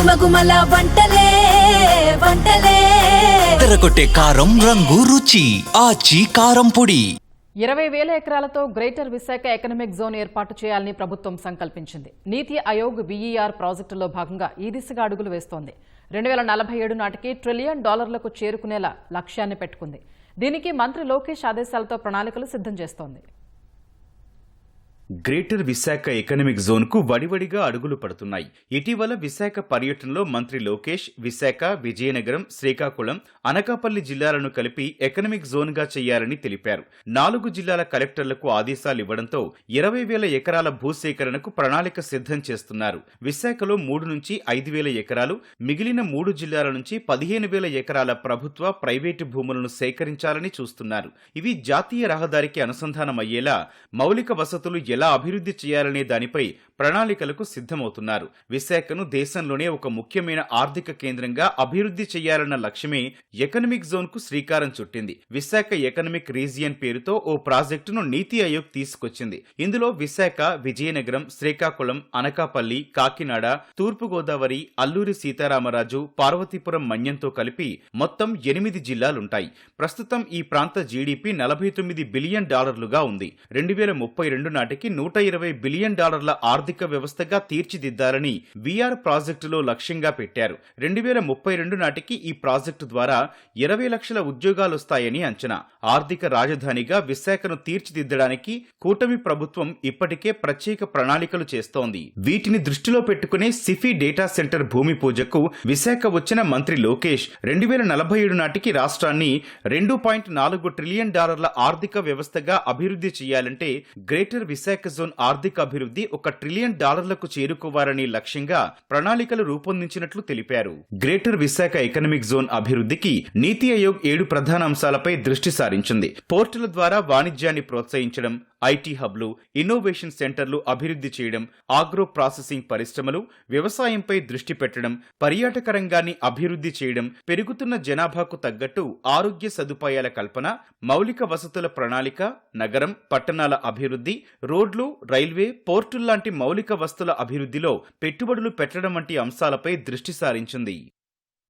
గుమగుమల వంటలే వంటలే తెరకొట్టే కారం రంగు రుచి ఆచి కారం పొడి. 20,000 ఎకరాలతో గ్రేటర్ విశాఖ ఎకనామిక్ జోన్ ఏర్పాటు చేయాలని ప్రభుత్వం సంకల్పించింది. నీతి ఆయోగ్ వీఈఆర్ ప్రాజెక్టులో భాగంగా ఈ దిశగా అడుగులు వేస్తోంది. 2047 నాటికి $1 ట్రిలియన్ చేరుకునేలా లక్ష్యాన్ని పెట్టుకుంది. దీనికి మంత్రి లోకేష్ ఆదేశాలతో ప్రణాళికలు సిద్ధం చేస్తోంది. గ్రేటర్ విశాఖ ఎకనామిక్ జోన్ కు వడివడిగా అడుగులు పడుతున్నాయి. ఇటీవల విశాఖ పర్యటనలో మంత్రి లోకేష్ విశాఖ, విజయనగరం, శ్రీకాకుళం, అనకాపల్లి జిల్లాలను కలిపి ఎకనామిక్ జోన్ గా చేయాలని తెలిపారు. 4 జిల్లాల కలెక్టర్లకు ఆదేశాలు ఇవ్వడంతో 20,000 ఎకరాల భూసేకరణకు ప్రణాళిక సిద్ధం చేస్తున్నారు. విశాఖలో 3 నుంచి 5,000 ఎకరాలు, మిగిలిన 3 జిల్లాల నుంచి 15,000 ఎకరాల ప్రభుత్వ, ప్రైవేటు భూములను సేకరించాలని చూస్తున్నారు. ఇవి జాతీయ రహదారికి అనుసంధానమయ్యేలా మౌలిక వసతులు ఎలా అభివృద్ధి చేయాలనే దానిపై ప్రణాళికలకు సిద్ధమవుతున్నారు. విశాఖను దేశంలోనే ఒక ముఖ్యమైన ఆర్థిక కేంద్రంగా అభివృద్ధి చేయాలన్న లక్ష్యమే ఎకనామిక్ జోన్ కు శ్రీకారం చుట్టింది. విశాఖ ఎకనామిక్ రీజియన్ పేరుతో ఓ ప్రాజెక్టును నీతి ఆయోగ్ తీసుకొచ్చింది. ఇందులో విశాఖ, విజయనగరం, శ్రీకాకుళం, అనకాపల్లి, కాకినాడ, తూర్పుగోదావరి, అల్లూరి సీతారామరాజు, పార్వతీపురం మన్యంతో కలిపి మొత్తం 8 జిల్లాలుంటాయి. ప్రస్తుతం ఈ ప్రాంత జీడీపీ $49 బిలియన్ ఉంది. 2032 నాటికి $120 బిలియన్ ఆర్థిక వ్యవస్థగా తీర్చిదిద్దాలని వీఆర్ ప్రాజెక్టులో లక్ష్యంగా పెట్టారు. 2032 నాటికి ఈ ప్రాజెక్టు ద్వారా 20 లక్షల ఉద్యోగాలొస్తాయని అంచనా. ఆర్థిక రాజధానిగా విశాఖను తీర్చిదిద్దడానికి కూటమి ప్రభుత్వం ఇప్పటికే ప్రత్యేక ప్రణాళికలు చేస్తోంది. వీటిని దృష్టిలో పెట్టుకునే సిఫీ డేటా సెంటర్ భూమి పూజకు విశాఖ వచ్చిన మంత్రి లోకేష్ 2047 నాటికి రాష్ట్రాన్ని $2.4 ట్రిలియన్ ఆర్థిక వ్యవస్థగా అభివృద్ధి చేయాలంటే గ్రేటర్ విశాఖ జోన్ ఆర్థిక అభివృద్ధి $1 ట్రిలియన్ చేరుకోవాలనే లక్ష్యంగా ప్రణాళికలు రూపొందించినట్లు తెలిపారు. గ్రేటర్ విశాఖ ఎకనామిక్ జోన్ అభివృద్ధికి నీతి ఆయోగ్ 7 ప్రధాన అంశాలపై దృష్టి సారించింది. పోర్టుల ద్వారా వాణిజ్యాన్ని ప్రోత్సహించడం, ఐటీ హబ్లు, ఇన్నోవేషన్ సెంటర్లు అభివృద్ధి చేయడం, ఆగ్రో ప్రాసెసింగ్ పరిశ్రమలు, వ్యవసాయంపై దృష్టి పెట్టడం, పర్యాటక రంగాన్ని అభివృద్ధి చేయడం, పెరుగుతున్న జనాభాకు తగ్గట్టు ఆరోగ్య సదుపాయాల కల్పన, మౌలిక వసతుల ప్రణాళిక, నగరం, పట్టణాల అభివృద్ధి, రోడ్లు, రైల్వే, పోర్టుల్లాంటి మౌలిక వస్తుల అభివృద్ధిలో పెట్టుబడులు పెట్టడం వంటి అంశాలపై దృష్టి సారించింది.